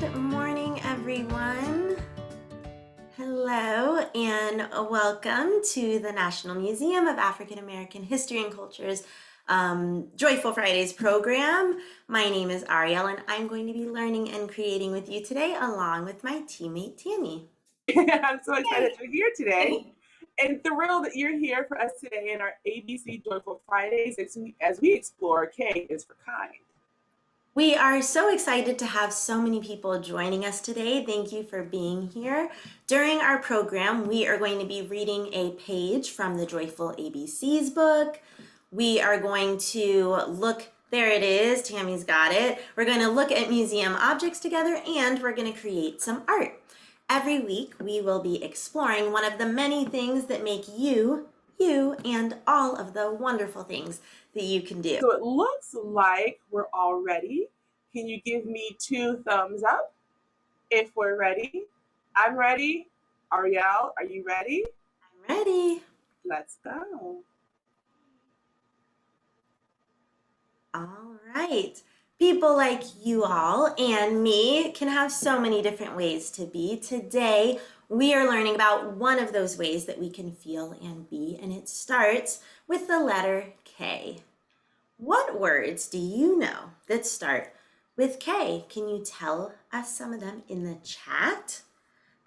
Good morning, everyone. Hello, and welcome to the National Museum of African American History and Culture's Joyful Fridays program. My name is Ariel, and I'm going to be learning and creating with you today, along with my teammate, Tammy. I'm so excited you're here today and thrilled that you're here for us today in our ABC Joyful Fridays as we explore K is for kind. We are so excited to have so many people joining us today. Thank you for being here. During our program, we are going to be reading a page from the Joyful ABCs book. We are going to look, there it is, Tammy's got it. We're going to look at museum objects together, and we're going to create some art. Every week, we will be exploring one of the many things that make you, and all of the wonderful things that you can do. So it looks like we're all ready. Can you give me 2 thumbs up if we're ready? I'm ready. Ariel, are you ready? I'm ready. Let's go. All right. People like you all and me can have so many different ways to be. Today, we are learning about one of those ways that we can feel and be, and it starts with the letter K. What words do you know that start with K? Can you tell us some of them in the chat?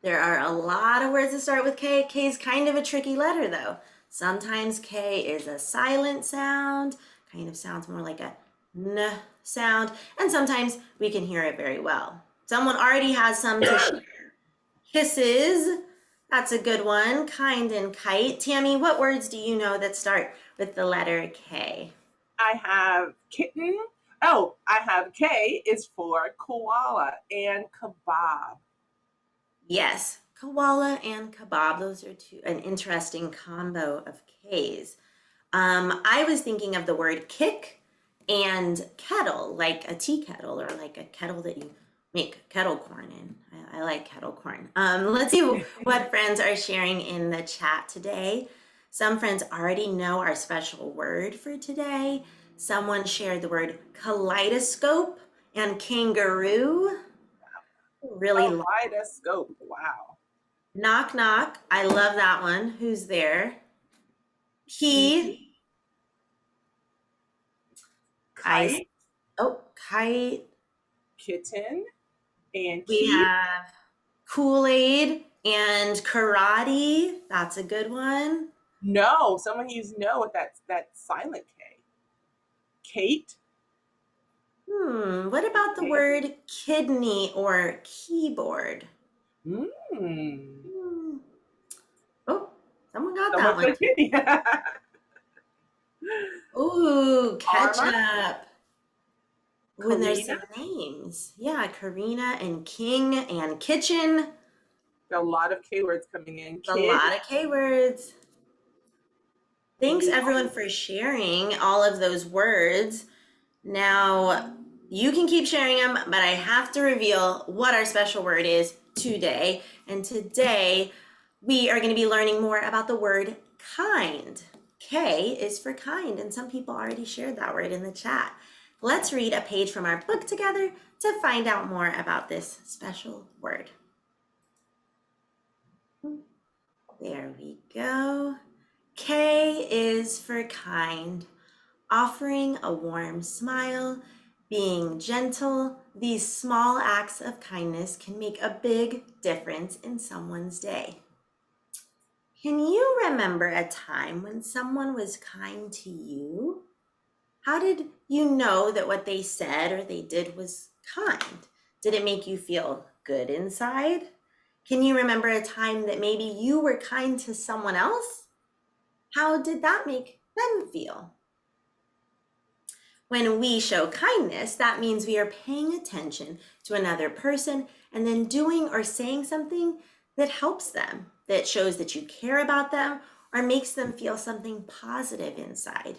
There are a lot of words that start with K. K is kind of a tricky letter, though. Sometimes K is a silent sound, kind of sounds more like a N sound, and sometimes we can hear it very well. Someone already has some to share. Kisses, that's a good one. Kind and kite. Tammy, what words do you know that start with the letter K? I have kitten. Oh, I have K is for koala and kebab. Yes, koala and kebab. Those are an interesting combo of Ks. I was thinking of the word kick and kettle, like a tea kettle or like a kettle that you make kettle corn in. I like kettle corn. Let's see what friends are sharing in the chat today. Some friends already know our special word for today. Someone shared the word kaleidoscope and kangaroo. Really kaleidoscope. Wow. Knock, knock. I love that one. Who's there? Key. Kite. Kite. Kitten. And we have Kool-Aid and karate. That's a good one. No, someone used no with that silent K. Kate. What about the word kidney or keyboard? Oh, someone got that one. Kidney. Ooh, ketchup. When there's some Karina? names. Yeah, Karina and King and kitchen. A lot of K words coming in. A lot of K words. Thanks everyone for sharing all of those words. Now, you can keep sharing them, but I have to reveal what our special word is today. And today, we are going to be learning more about the word kind. K is for kind, and some people already shared that word in the chat. Let's read a page from our book together to find out more about this special word. There we go. K is for kind. Offering a warm smile, being gentle, these small acts of kindness can make a big difference in someone's day. Can you remember a time when someone was kind to you? How did you know that what they said or they did was kind? Did it make you feel good inside? Can you remember a time that maybe you were kind to someone else? How did that make them feel? When we show kindness, that means we are paying attention to another person and then doing or saying something that helps them, that shows that you care about them or makes them feel something positive inside.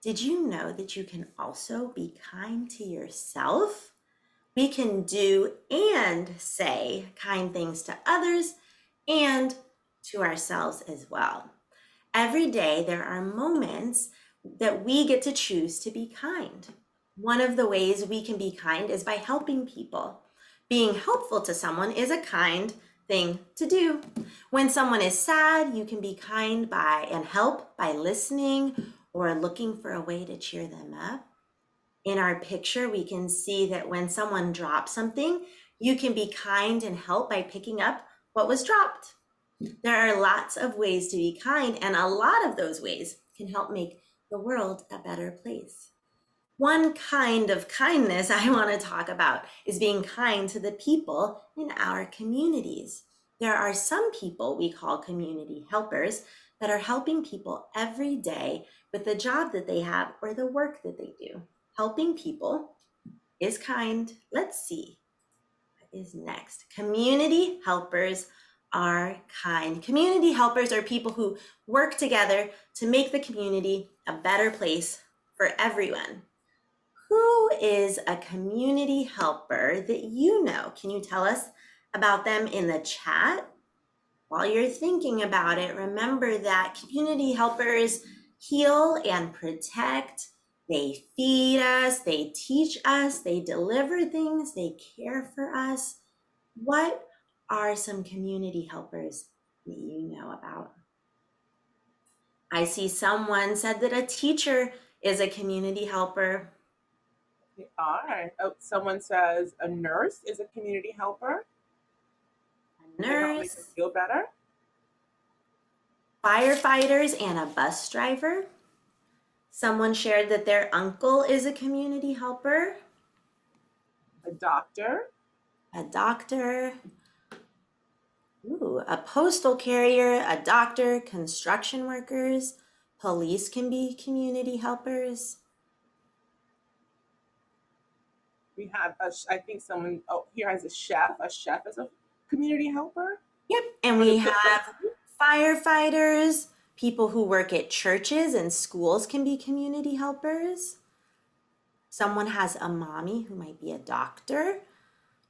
Did you know that you can also be kind to yourself? We can do and say kind things to others and to ourselves as well. Every day there are moments that we get to choose to be kind. One of the ways we can be kind is by helping people. Being helpful to someone is a kind thing to do. When someone is sad, you can be kind by and help by listening or looking for a way to cheer them up. In our picture, we can see that when someone drops something, you can be kind and help by picking up what was dropped. There are lots of ways to be kind, and a lot of those ways can help make the world a better place. One kind of kindness I want to talk about is being kind to the people in our communities. There are some people we call community helpers that are helping people every day with the job that they have or the work that they do. Helping people is kind. Let's see what is next. Community helpers are kind. Community helpers are people who work together to make the community a better place for everyone. Who is a community helper that you know? Can you tell us about them in the chat? While you're thinking about it, remember that community helpers heal and protect. They feed us, they teach us, they deliver things, they care for us. What are some community helpers that you know about? I see someone said that a teacher is a community helper. They are. Oh, someone says a nurse is a community helper. A They help make us nurse, feel better. firefighters, and a bus driver. Someone shared that their uncle is a community helper. A doctor. A doctor. Ooh, a postal carrier, a doctor, construction workers. Police can be community helpers. We have I think someone here has a chef. A chef is a community helper. Yep, and we have firefighters, people who work at churches and schools can be community helpers. Someone has a mommy who might be a doctor.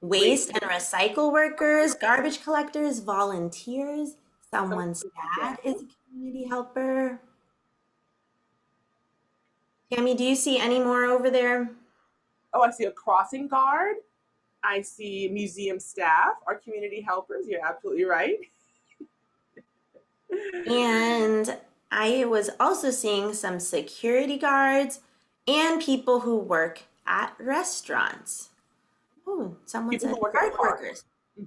Waste and recycle workers, garbage collectors, volunteers. Someone's dad is a community helper. Tammy, do you see any more over there? Oh, I see a crossing guard. I see museum staff are community helpers. You're absolutely right. And I was also seeing some security guards and people who work at restaurants. Oh, someone People said who work park at park. workers.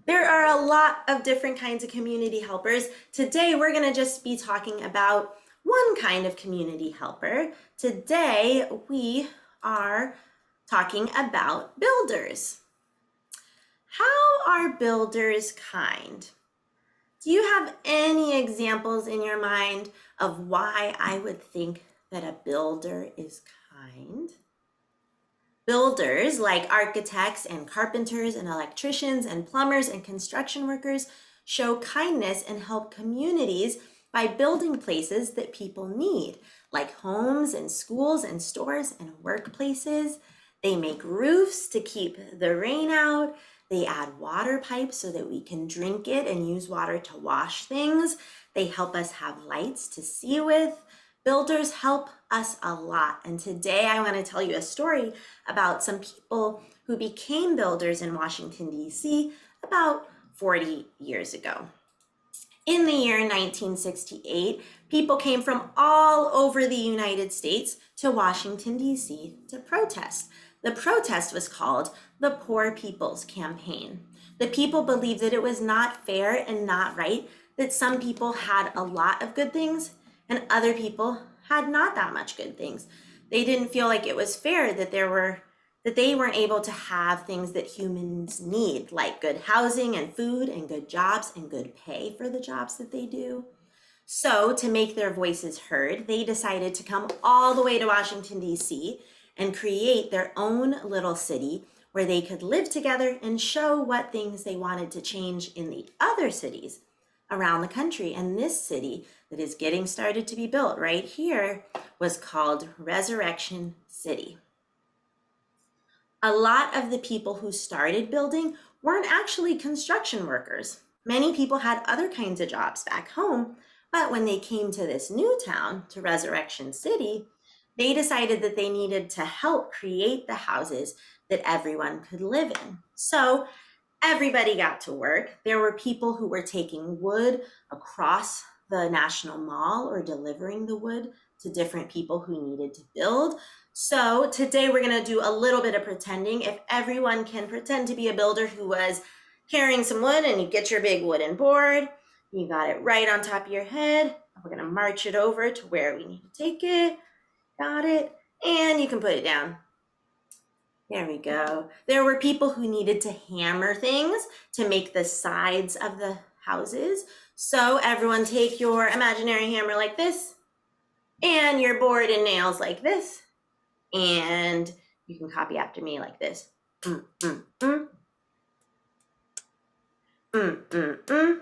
There are a lot of different kinds of community helpers. Today, we're going to just be talking about one kind of community helper. Today, we are talking about builders. How are builders kind? Do you have any examples in your mind of why I would think that a builder is kind? Builders, like architects and carpenters and electricians and plumbers and construction workers, show kindness and help communities by building places that people need, like homes and schools and stores and workplaces. They make roofs to keep the rain out. They add water pipes so that we can drink it and use water to wash things. They help us have lights to see with. Builders help us a lot. And today I want to tell you a story about some people who became builders in Washington, D.C. about 40 years ago. In the year 1968, people came from all over the United States to Washington, D.C. to protest. The protest was called the Poor People's Campaign. The people believed that it was not fair and not right that some people had a lot of good things and other people had not that much good things. They didn't feel like it was fair that they weren't able to have things that humans need, like good housing and food and good jobs and good pay for the jobs that they do. So to make their voices heard, they decided to come all the way to Washington, D.C. and create their own little city where they could live together and show what things they wanted to change in the other cities around the country. And this city that is getting started to be built right here was called Resurrection City. A lot of the people who started building weren't actually construction workers. Many people had other kinds of jobs back home, but when they came to this new town, to Resurrection City, they decided that they needed to help create the houses that everyone could live in. So Everybody got to work. There were people who were taking wood across the National Mall or delivering the wood to different people who needed to build. So today we're going to do a little bit of pretending. If everyone can pretend to be a builder who was carrying some wood, and you get your big wooden board, you got it right on top of your head. We're going to march it over to where we need to take it. Got it. And you can put it down. There we go. There were people who needed to hammer things to make the sides of the houses. So everyone take your imaginary hammer like this and your board and nails like this. And you can copy after me like this. Mm, mm, mm. Mm, mm, mm.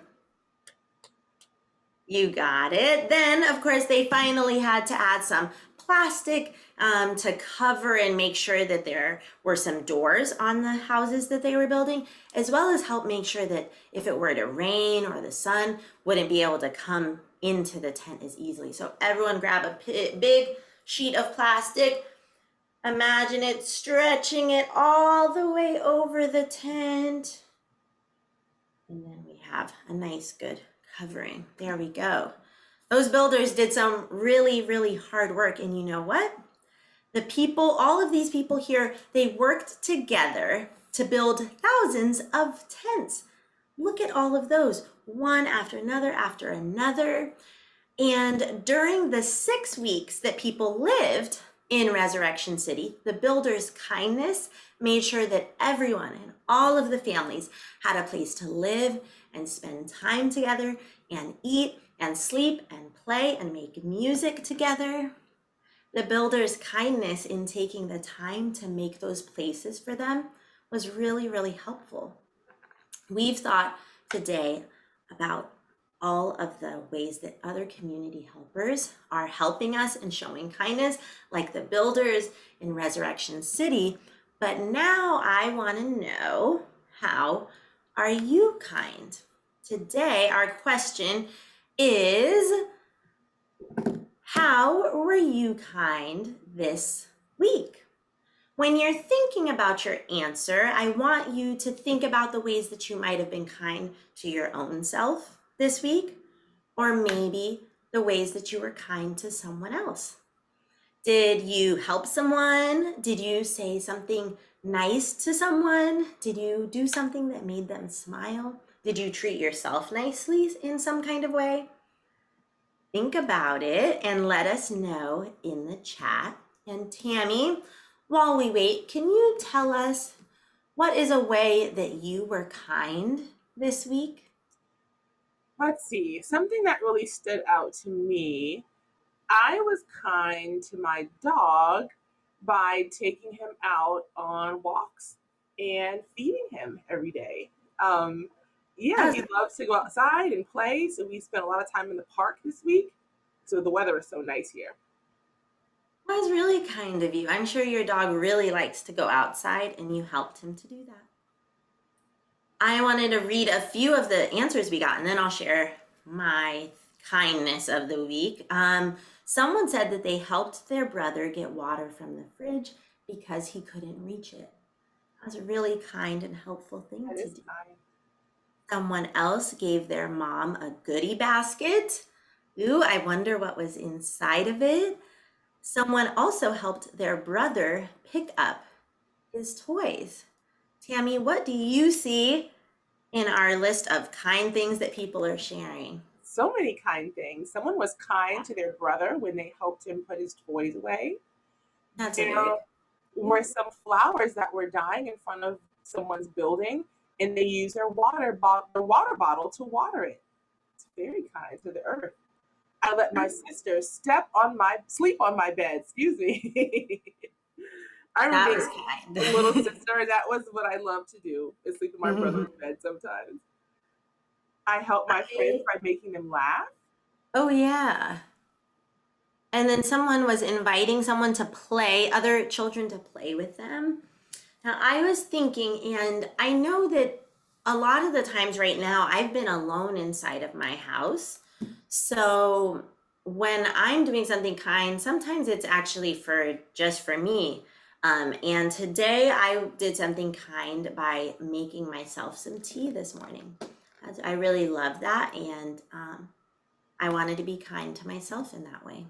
You got it. Then, of course, they finally had to add some plastic to cover and make sure that there were some doors on the houses that they were building, as well as help make sure that if it were to rain or the sun wouldn't be able to come into the tent as easily. So everyone grab a big sheet of plastic. Imagine it stretching it all the way over the tent. And then we have a nice good covering. There we go. Those builders did some really, really hard work. And you know what? The people, all of these people here, they worked together to build thousands of tents. Look at all of those, one after another after another. And during the 6 weeks that people lived in Resurrection City, the builders' kindness made sure that everyone and all of the families had a place to live and spend time together and eat and sleep and play and make music together. The builders' kindness in taking the time to make those places for them was really, really helpful. We've thought today about all of the ways that other community helpers are helping us and showing kindness, like the builders in Resurrection City. But now I want to know, how are you kind? Today, our question is, how were you kind this week? When you're thinking about your answer, I want you to think about the ways that you might have been kind to your own self this week, or maybe the ways that you were kind to someone else. Did you help someone? Did you say something nice to someone? Did you do something that made them smile? Did you treat yourself nicely in some kind of way? Think about it and let us know in the chat. And Tammy, while we wait, can you tell us what is a way that you were kind this week? Let's see, something that really stood out to me. I was kind to my dog by taking him out on walks and feeding him every day. Yeah, he loves to go outside and play. So we spent a lot of time in the park this week. So the weather is so nice here. That was really kind of you. I'm sure your dog really likes to go outside and you helped him to do that. I wanted to read a few of the answers we got, and then I'll share my kindness of the week. Someone said that they helped their brother get water from the fridge because he couldn't reach it. That was a really kind and helpful thing to do. Kind. Someone else gave their mom a goodie basket. Ooh, I wonder what was inside of it. Someone also helped their brother pick up his toys. Tammy, what do you see in our list of kind things that people are sharing? So many kind things. Someone was kind to their brother when they helped him put his toys away. That's There were some flowers that were dying in front of someone's building, and they used their water bottle to water it. It's very kind to the earth. I let my sister sleep on my bed. Excuse me. I remember that was kind. a little sister. That was what I loved to do, is sleep in my brother's bed sometimes. I help my friends by making them laugh. Oh, yeah. And then someone was inviting someone to play, other children to play with them. Now, I was thinking, and I know that a lot of the times right now, I've been alone inside of my house. So when I'm doing something kind, sometimes it's actually just for me. And today I did something kind by making myself some tea this morning. I really love that, and I wanted to be kind to myself in that way.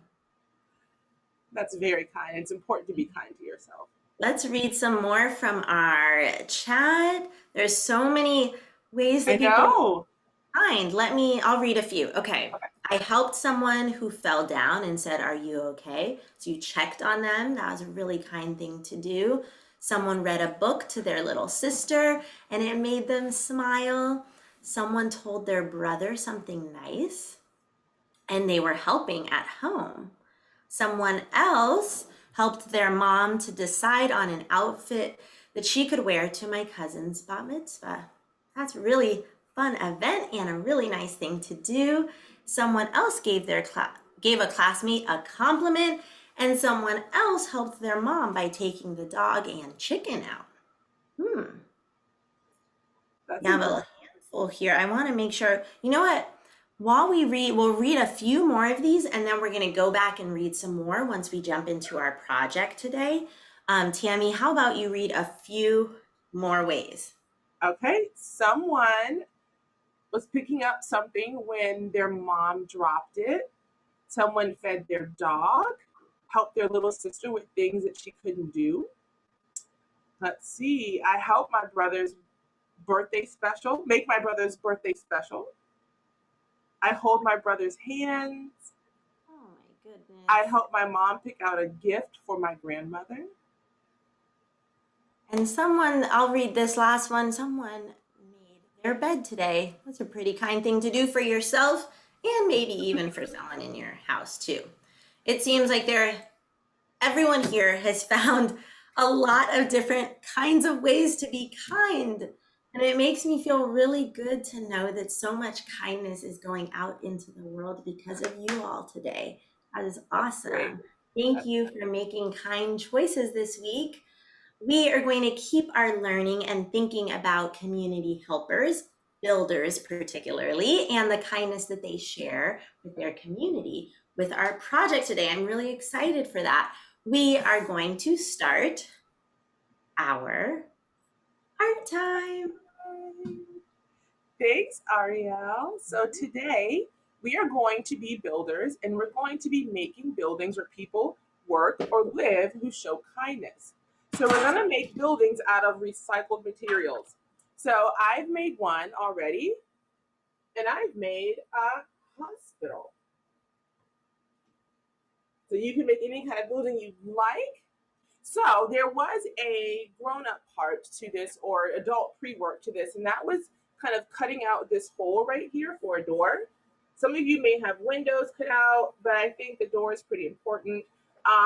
That's very kind. It's important to be kind to yourself. Let's read some more from our chat. There's so many ways I that people know. are kind. I'll read a few. Okay. I helped someone who fell down and said, "Are you okay?" So you checked on them. That was a really kind thing to do. Someone read a book to their little sister and it made them smile. Someone told their brother something nice and they were helping at home. Someone else helped their mom to decide on an outfit that she could wear to my cousin's bat mitzvah. That's a really fun event and a really nice thing to do. Someone else gave a classmate a compliment, and someone else helped their mom by taking the dog and chicken out. Hmm. That's You have a important. handful here. I want to make sure, you know what? While we read, we'll read a few more of these and then we're going to go back and read some more once we jump into our project today. Tammy, how about you read a few more ways? Okay. Someone was picking up something when their mom dropped it. Someone fed their dog, helped their little sister with things that she couldn't do. Let's see. I helped my brother's birthday special, make my brother's birthday special. I hold my brother's hands. Oh my goodness. I helped my mom pick out a gift for my grandmother. And someone, I'll read this last one. Someone made their bed today. That's a pretty kind thing to do for yourself and maybe even for someone in your house too. It seems like everyone here has found a lot of different kinds of ways to be kind. And it makes me feel really good to know that so much kindness is going out into the world because of you all today. That is Great. awesome. Thank That's you for making kind choices this week. We are going to keep our learning and thinking about community helpers, builders particularly, and the kindness that they share with their community with our project today. I'm really excited for that. We are going to start our art time. Thanks, Ariel. So today we are going to be builders and we're going to be making buildings where people work or live who show kindness. So we're going to make buildings out of recycled materials. So I've made one already and I've made a hospital. So you can make any kind of building you like. So there was a grown-up part to this or adult pre-work to this, and that was kind of cutting out this hole right here for a door. Some of you may have windows cut out, but I think the door is pretty important.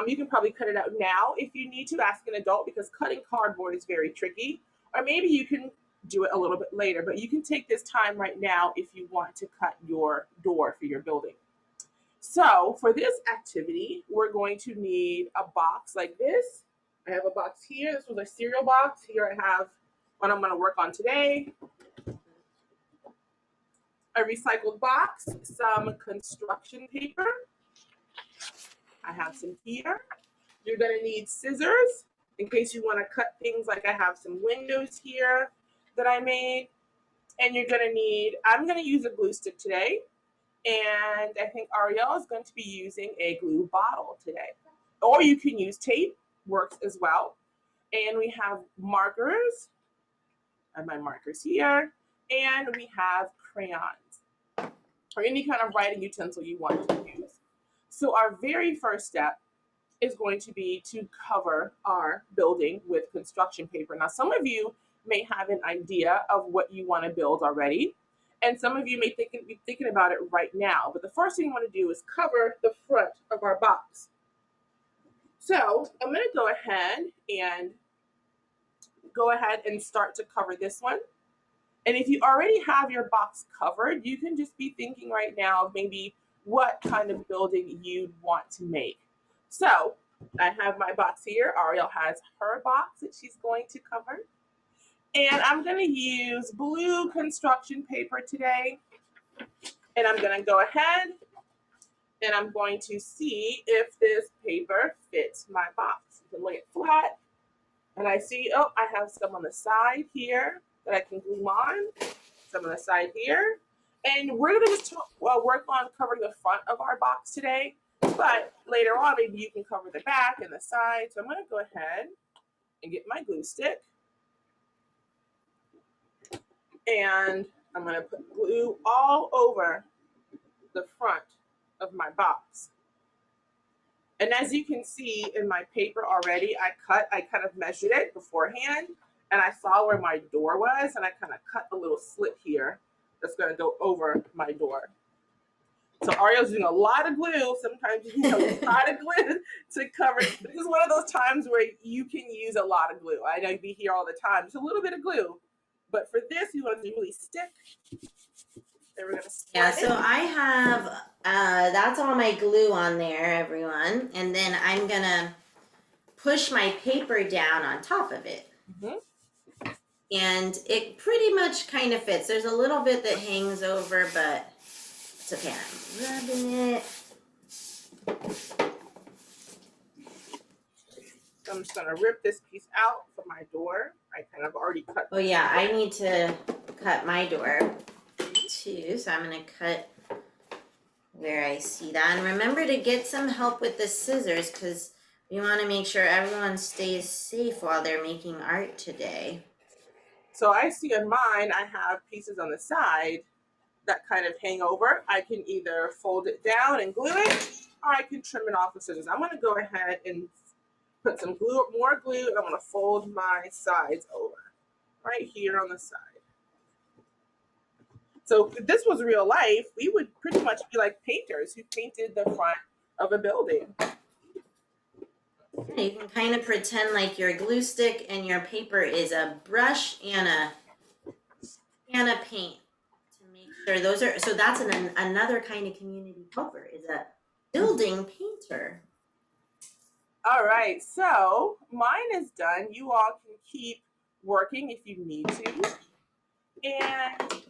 You can probably cut it out now if you need to. Ask an adult because cutting cardboard is very tricky. Or maybe you can do it a little bit later, but you can take this time right now if you want to cut your door for your building. So for this activity, we're going to need a box like this. I have a box here. This was a cereal box. Here I have what I'm going to work on today. A recycled box, some construction paper. I have some here. You're going to need scissors in case you want to cut things like I have some windows here that I made. And you're going to need, I'm going to use a glue stick today. And I think Ariel is going to be using a glue bottle today. Or you can use tape, works as well. And we have markers. I have my markers here. And we have crayons or any kind of writing utensil you want to use. So our very first step is going to be to cover our building with construction paper. Now, some of you may have an idea of what you want to build already. And some of you may be thinking about it right now. But the first thing you want to do is cover the front of our box. So I'm going to go ahead and start to cover this one. And if you already have your box covered, you can just be thinking right now of maybe what kind of building you'd want to make. So I have my box here. Ariel has her box that she's going to cover. And I'm going to use blue construction paper today. And I'm going to go ahead and I'm going to see if this paper fits my box. You can lay it flat And I see, oh, I have some on the side here that I can glue on, some on the side here. And we're gonna just work on covering the front of our box today, but later on, maybe you can cover the back and the side. So I'm gonna go ahead and get my glue stick. And I'm gonna put glue all over the front of my box. And as you can see in my paper already, I kind of measured it beforehand, and I saw where my door was, and I kind of cut a little slit here that's going to go over my door. So Ariel's using a lot of glue. Sometimes you need a lot of glue to cover. This is one of those times where you can use a lot of glue. I know you'd be here all the time. Just a little bit of glue. But for this, you want to really stick. Then we're going to Yeah, spread so it. I have, that's all my glue on there, everyone. And then I'm gonna push my paper down on top of it. Mhm. And it pretty much kind of fits. There's a little bit that hangs over, but it's okay. I'm rubbing it. So I'm just going to rip this piece out for my door. I kind of already cut. Oh yeah, I need to cut my door too. So I'm gonna cut where I see that. And remember to get some help with the scissors because we want to make sure everyone stays safe while they're making art today. So I see on mine, I have pieces on the side that kind of hang over. I can either fold it down and glue it, or I can trim it off with scissors. I'm going to go ahead and put some glue, more glue, and I'm going to fold my sides over right here on the side. So if this was real life, we would pretty much be like painters who painted the front of a building. You can kind of pretend like your glue stick and your paper is a brush and a paint to make sure those are, so that's another kind of community helper is a building painter. All right, so mine is done. You all can keep working if you need to. And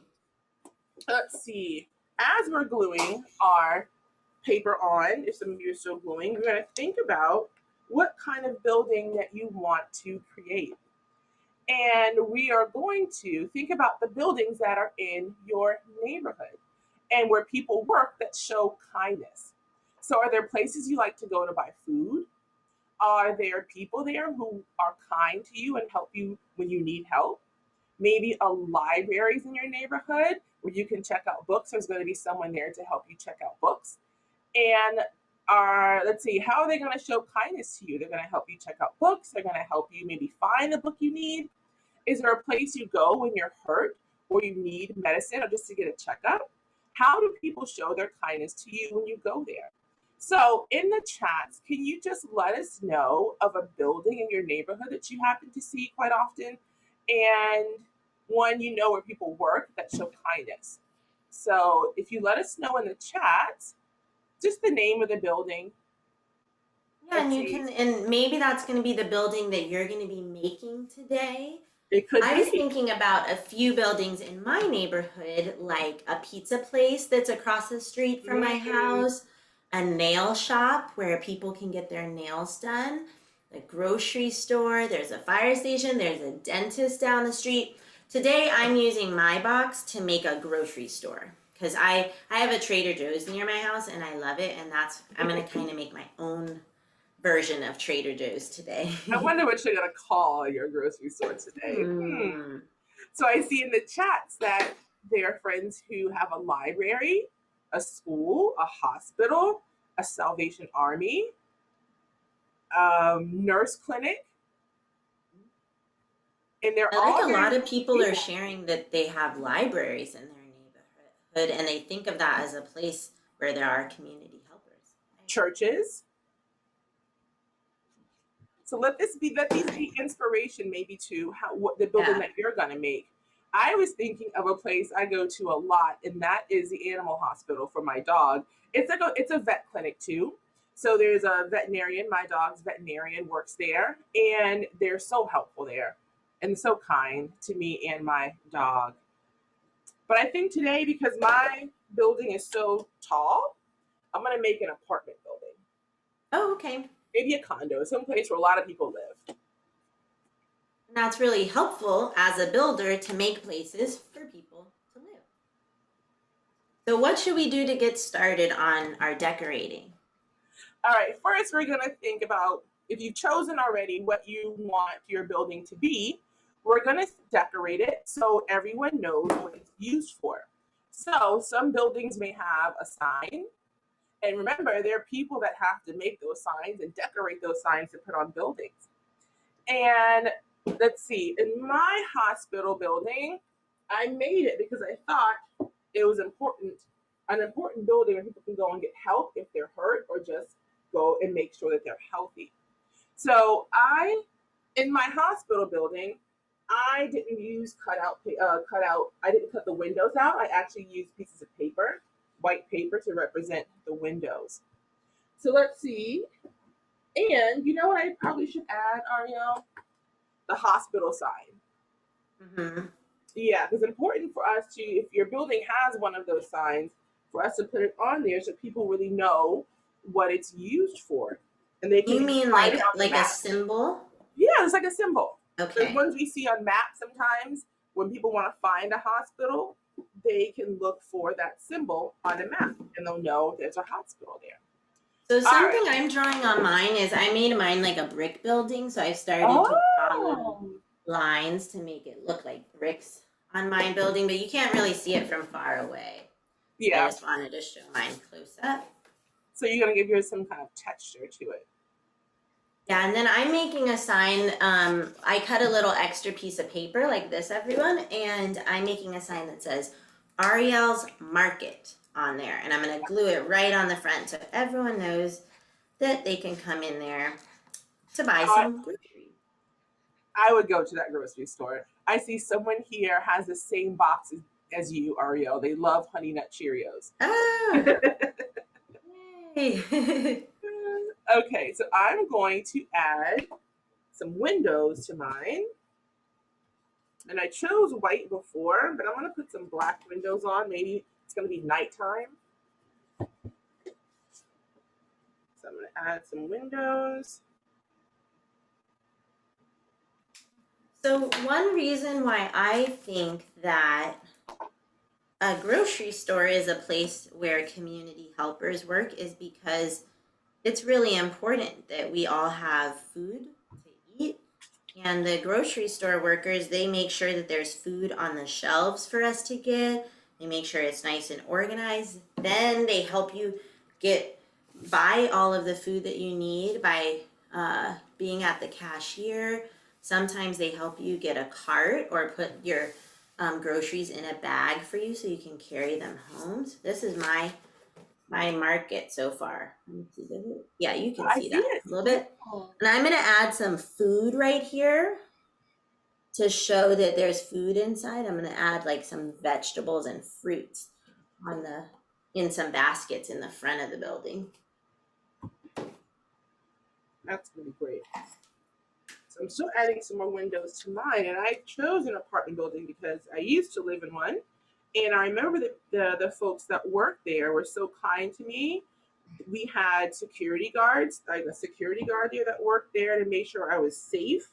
let's see, as we're gluing our paper on, if some of you are still gluing, we're going to think about what kind of building that you want to create. And we are going to think about the buildings that are in your neighborhood and where people work that show kindness. So are there places you like to go to buy food? Are there people there who are kind to you and help you when you need help? Maybe a libraries in your neighborhood where you can check out books. There's going to be someone there to help you check out books. And let's see, how are they going to show kindness to you? They're going to help you check out books. They're going to help you maybe find the book you need. Is there a place you go when you're hurt or you need medicine or just to get a checkup? How do people show their kindness to you when you go there? So in the chats, can you just let us know of a building in your neighborhood that you happen to see quite often and one you know where people work that show kindness? So if you let us know in the chat, just the name of the building. Yeah, and you can, and maybe that's going to be the building that you're going to be making today. It could I be. was thinking about a few buildings in my neighborhood, like a pizza place that's across the street from my house, a nail shop where people can get their nails done, a grocery store, there's a fire station, there's a dentist down the street. Today I'm using my box to make a grocery store because I have a Trader Joe's near my house and I love it, and I'm going to kind of make my own version of Trader Joe's today. I wonder what you're going to call your grocery store today. So I see in the chats that there are friends who have a library, a school, a hospital, a Salvation Army, nurse clinic. And they're all a lot of people are sharing that they have libraries in their neighborhood and they think of that as a place where there are community helpers. Churches. So let these be inspiration maybe to what the building that you're going to make. I was thinking of a place I go to a lot, and that is the animal hospital for my dog. It's a vet clinic too. So there's a veterinarian. My dog's veterinarian works there, and they're so helpful there and so kind to me and my dog. But I think today, because my building is so tall, I'm going to make an apartment building. Oh, okay. Maybe a condo, someplace where a lot of people live. That's really helpful as a builder to make places for people to live. So what should we do to get started on our decorating? All right, first we're going to think about, if you've chosen already what you want your building to be, we're going to decorate it so everyone knows what it's used for. So some buildings may have a sign. And remember, there are people that have to make those signs and decorate those signs to put on buildings. And let's see, in my hospital building, I made it because I thought it was important, an important building where people can go and get help if they're hurt or just go and make sure that they're healthy. So in my hospital building, I didn't use I didn't cut the windows out. I actually used pieces of paper, white paper to represent the windows. So let's see. And you know what I probably should add, Ariel? The hospital sign. Mm-hmm. Yeah, because it's important for us to, if your building has one of those signs, for us to put it on there so people really know what it's used for. And they can You mean find it on the like a map. symbol? Yeah, it's like a symbol. Okay. The ones we see on maps sometimes when people want to find a hospital, they can look for that symbol on the map and they'll know there's a hospital there. So something I'm drawing on mine is I made mine like a brick building, so I started to follow lines to make it look like bricks on my building, but you can't really see it from far away. Yeah. I just wanted to show mine close up. So you're going to give yours some kind of texture to it. Yeah, and then I'm making a sign. I cut a little extra piece of paper like this, everyone, and I'm making a sign that says Ariel's Market on there. And I'm going to glue it right on the front so everyone knows that they can come in there to buy some groceries. I would go to that grocery store. I see someone here has the same box as you, Ariel. They love Honey Nut Cheerios. Oh! Yay! Okay, so I'm going to add some windows to mine. And I chose white before, but I'm going to put some black windows on. Maybe it's going to be nighttime. So I'm going to add some windows. So one reason why I think that a grocery store is a place where community helpers work is because it's really important that we all have food to eat. And the grocery store workers, they make sure that there's food on the shelves for us to get. They make sure it's nice and organized. Then they help you buy all of the food that you need by being at the cashier. Sometimes they help you get a cart or put your groceries in a bag for you so you can carry them home. So this is my market so far. Yeah, you can see that a little bit. And I'm going to add some food right here to show that there's food inside. I'm going to add like some vegetables and fruits in some baskets in the front of the building. That's going to be great. So I'm still adding some more windows to mine, and I chose an apartment building because I used to live in one. And I remember that the folks that worked there were so kind to me. We had security guards, like a security guard there that worked there to make sure I was safe.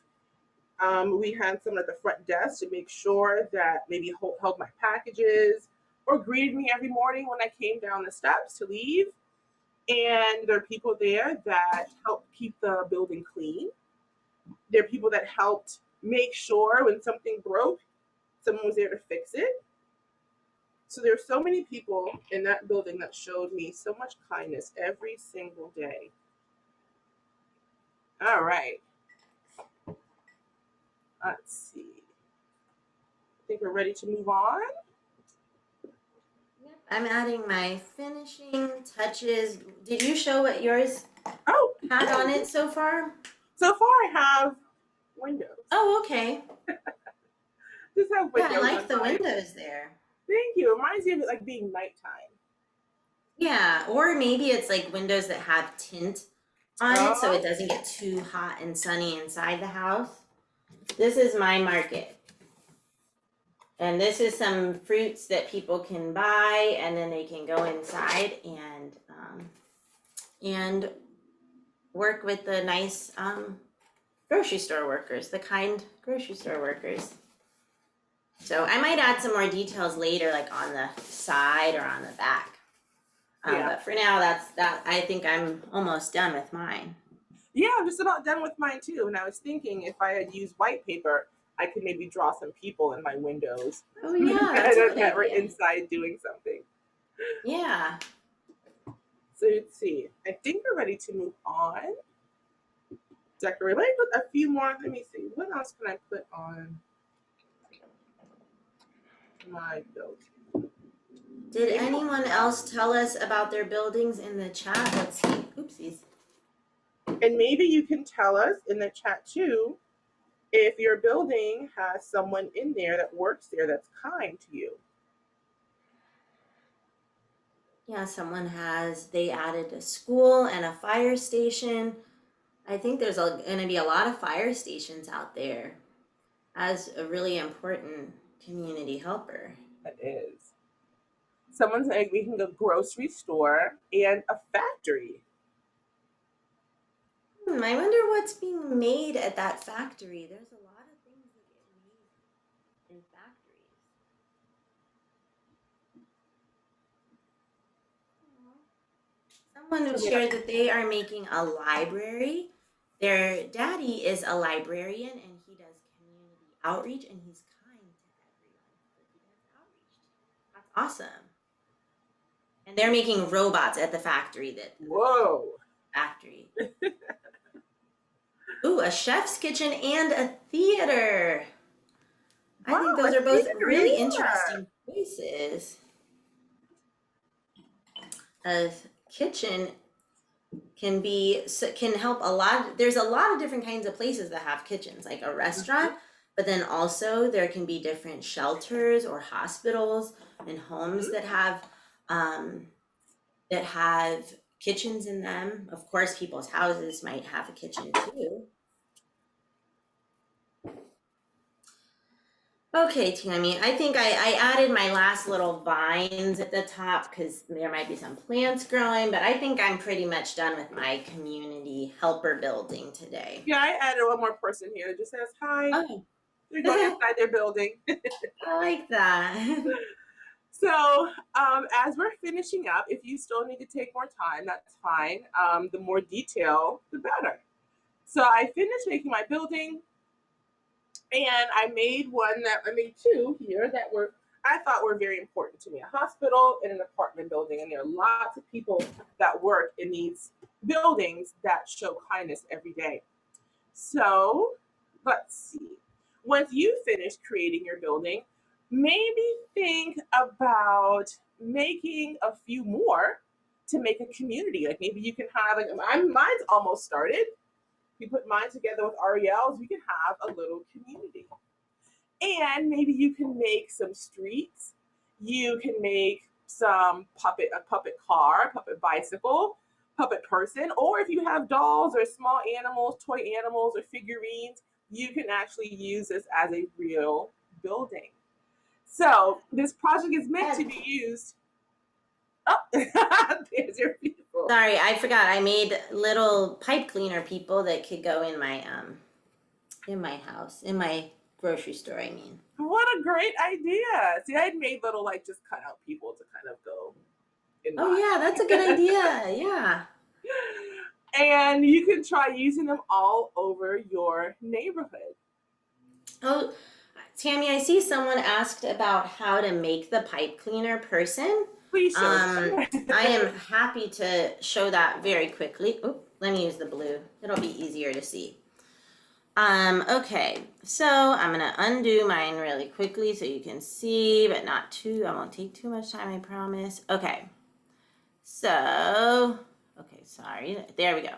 We had someone at the front desk to make sure that maybe held my packages or greeted me every morning when I came down the steps to leave. And there are people there that help keep the building clean. There are people that helped make sure when something broke, someone was there to fix it. So there's so many people in that building that showed me so much kindness every single day. All right. Let's see. I think we're ready to move on. Yep, I'm adding my finishing touches. Did you show what yours had on it so far? So far I have windows. Oh, okay. Just have windows. Yeah, I like the windows there. Thank you. It reminds me of it like being nighttime. Yeah, or maybe it's like windows that have tint on it so it doesn't get too hot and sunny inside the house. This is my market. And this is some fruits that people can buy, and then they can go inside and work with the nice grocery store workers, the kind grocery store workers. So I might add some more details later, like on the side or on the back. Yeah. But for now, that's that. I think I'm almost done with mine. Yeah, I'm just about done with mine too. And I was thinking if I had used white paper, I could maybe draw some people in my windows Oh yeah, that's a good that were idea. inside doing something. Yeah. So let's see. I think we're ready to move on. Decorate. Let me put a few more. Let me see. What else can I put on my building? Did Maybe anyone else tell us about their buildings in the chat? Let's see. Oopsies. and maybe you can tell us in the chat too if your building has someone in there that works there that's kind to you. Yeah, they added a school and a fire station. I think there's going to be a lot of fire stations out there as a really important community helper. That is. Someone's making a grocery store and a factory. I wonder what's being made at that factory. There's a lot of things that get made in factories. Someone shared that they are making a library. Their daddy is a librarian and he does community outreach and he's kind to everyone. So he does outreach. That's awesome. And they're making robots at the factory. Whoa. Factory. Ooh, a chef's kitchen and a theater. I think those are both really interesting choices. A kitchen can help a lot. There's a lot of different kinds of places that have kitchens, like a restaurant, but then also there can be different shelters or hospitals and homes that have kitchens in them. Of course, people's houses might have a kitchen too. Okay, Tammy, I think I added my last little vines at the top because there might be some plants growing, but I think I'm pretty much done with my community helper building today. Yeah, I added one more person here that just says hi. Oh. They're going inside their building. I like that. So as we're finishing up, if you still need to take more time, that's fine. The more detail, the better. So I finished making my building. And I made two here that I thought were very important to me: a hospital and an apartment building. And there are lots of people that work in these buildings that show kindness every day. So let's see. Once you finish creating your building, maybe think about making a few more to make a community. Like maybe you can have mine's almost started. You put mine together with Ariel's, we can have a little community. And maybe you can make some streets. You can make a puppet car, puppet bicycle, puppet person. Or if you have dolls or small animals, toy animals, or figurines, you can actually use this as a real building. So this project is meant to be used. Oh, there's your people. Sorry, I forgot. I made little pipe cleaner people that could go in my house, in my grocery store, I mean. What a great idea. See, I'd made little just cut out people to kind of go in Oh yeah, that's a good idea. Yeah. And you can try using them all over your neighborhood. Oh, Tammy, I see someone asked about how to make the pipe cleaner person. Please show I am happy to show that very quickly. Oh, let me use the blue. It'll be easier to see. Okay, so I'm gonna undo mine really quickly so you can see, but not too, I won't take too much time, I promise. Okay, so, okay, sorry, there we go.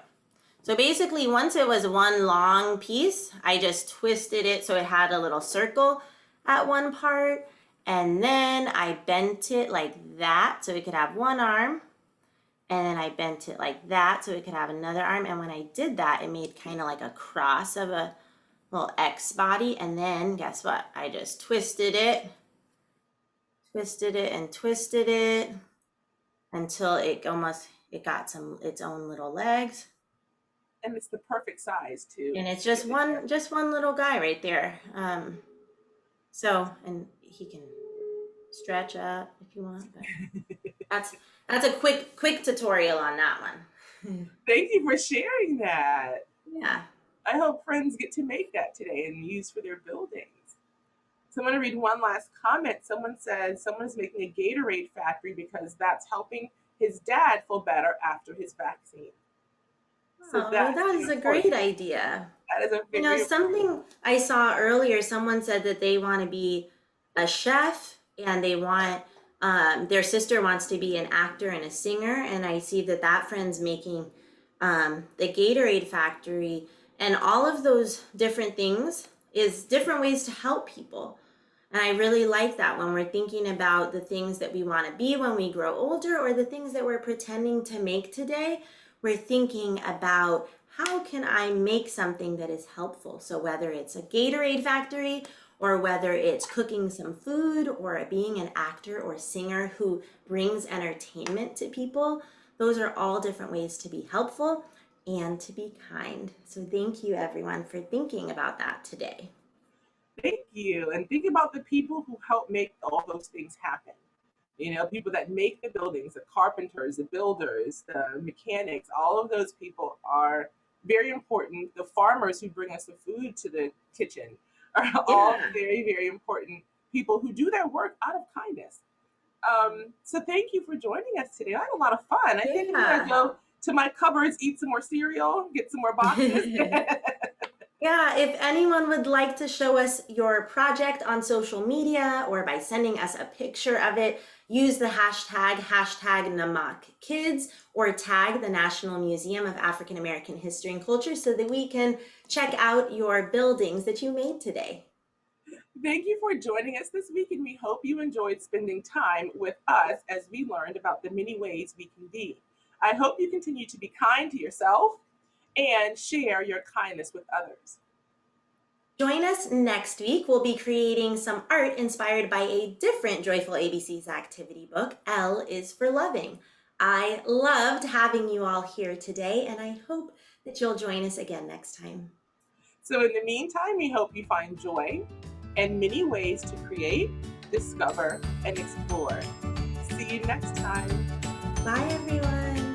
So basically, once it was one long piece, I just twisted it so it had a little circle at one part, and then I bent it like that so it could have one arm, and then I bent it like that so it could have another arm, and when I did that, it made kind of like a cross of a little X body, and then guess what? I just twisted it, and twisted it until it got its own little legs. and it's the perfect size too. And it's just one little guy right there. So, and he can stretch up if you want, but that's a quick tutorial on that one. Thank you for sharing that. Yeah. I hope friends get to make that today and use for their buildings. So I'm going to read one last comment. Someone said someone is making a Gatorade factory because that's helping his dad feel better after his vaccine. So Oh, that's that is a great idea. That is a You know, very something I saw earlier, someone said that they want to be a chef and they want, their sister wants to be an actor and a singer. And I see that friend's making the Gatorade factory, and all of those different things is different ways to help people. And I really like that when we're thinking about the things that we want to be when we grow older, or the things that we're pretending to make today, we're thinking about how can I make something that is helpful? So whether it's a Gatorade factory, or whether it's cooking some food, or being an actor or singer who brings entertainment to people, those are all different ways to be helpful and to be kind. So thank you everyone for thinking about that today. Thank you. And think about the people who help make all those things happen. You know, people that make the buildings, the carpenters, the builders, the mechanics, all of those people are very important. The farmers who bring us the food to the kitchen are all very, very important people who do their work out of kindness. So thank you for joining us today. I had a lot of fun. I think I'm going to go to my cupboards, eat some more cereal, get some more boxes. Yeah, if anyone would like to show us your project on social media or by sending us a picture of it, use the hashtag NMAAHCkids, or tag the National Museum of African American History and Culture so that we can check out your buildings that you made today. Thank you for joining us this week, and we hope you enjoyed spending time with us as we learned about the many ways we can be. I hope you continue to be kind to yourself and share your kindness with others. Join us next week. We'll be creating some art inspired by a different Joyful ABCs activity book, L is for Loving. I loved having you all here today, and I hope that you'll join us again next time. So in the meantime, we hope you find joy and many ways to create, discover, and explore. See you next time. Bye, everyone.